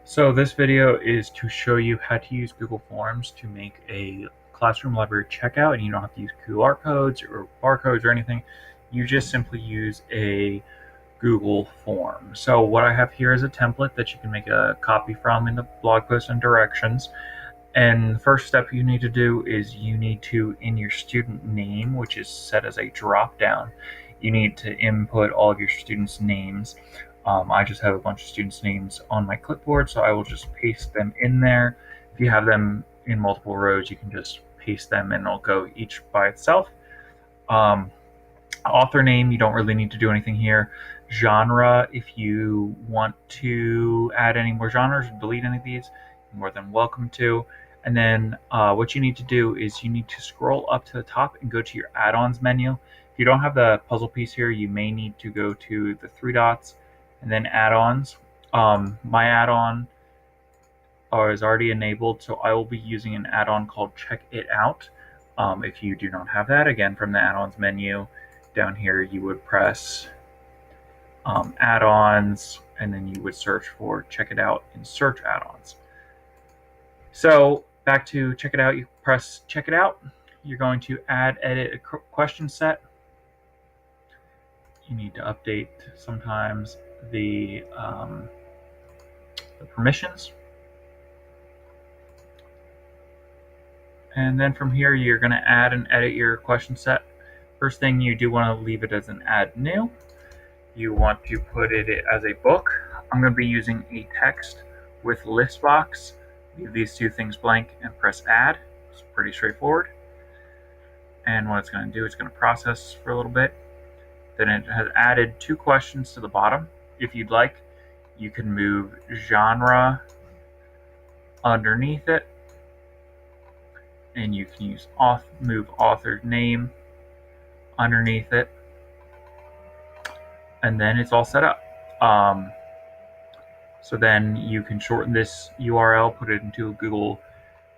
So this video is to show you how to use Google Forms to make a classroom library checkout, and you don't have to use QR codes or barcodes or anything. You just simply use a Google form. So what I have here is a template that you can make a copy from in the blog post and directions. And the first step you need to do is you need to, in your student name, which is set as a drop down, you need to input all of your students' names. I just have a bunch of students' names on my clipboard, so I will just paste them in there. If you have them in multiple rows, you can just paste them and it'll go each by itself. Author name, you don't really need to do anything here. Genre, if you want to add any more genres or delete any of these, you're more than welcome to. And then what you need to do is you need to scroll up to the top and go to your add-ons menu. If you don't have the puzzle piece here, you may need to go to the three dots and then add-ons. My add-on is already enabled, so I will be using an add-on called CheckItOut. If you do not have that, again, from the add-ons menu, down here you would press add-ons, and then you would search for CheckItOut in search add-ons. So back to CheckItOut, you press CheckItOut. You're going to edit a question set. You need to update sometimes the permissions. And then from here, you're going to add and edit your question set. First thing, you do want to leave it as an add new. You want to put it as a book. I'm going to be using a text with Listbox. Leave these two things blank and press add. It's pretty straightforward. And what it's going to do, it's going to process for a little bit. Then it has added two questions to the bottom. If you'd like, you can move genre underneath it. And you can use move author's name underneath it, and then it's all set up. So then you can shorten this URL, put it into a Google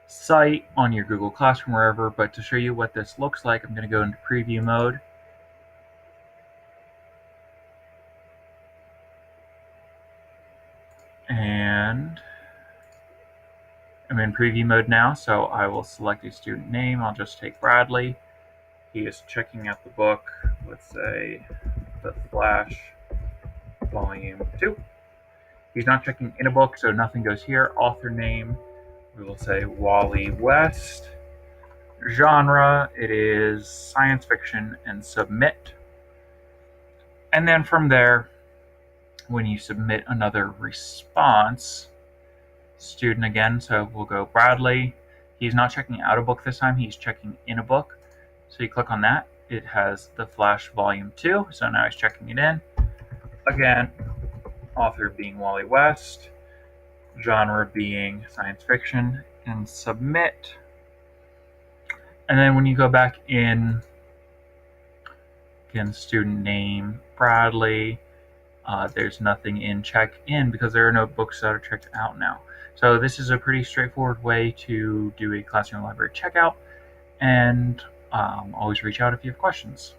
site on your Google Classroom, wherever. But to show you what this looks like, I'm going to go into preview mode. And I'm in preview mode now, so I will select a student name. I'll just take Bradley. He is checking out the book, let's say The Flash, Volume 2. He's not checking in a book, so nothing goes here. Author name, we will say Wally West. Genre, it is science fiction, and submit. And then from there, when you submit another response, student again, so we'll go Bradley. He's not checking out a book this time, he's checking in a book. So you click on that, it has The Flash Volume 2, so now he's checking it in. Again, author being Wally West, genre being science fiction, and submit. And then when you go back in, again, student name, Bradley, there's nothing in check in because there are no books that are checked out now. So this is a pretty straightforward way to do a classroom library checkout, and always reach out if you have questions.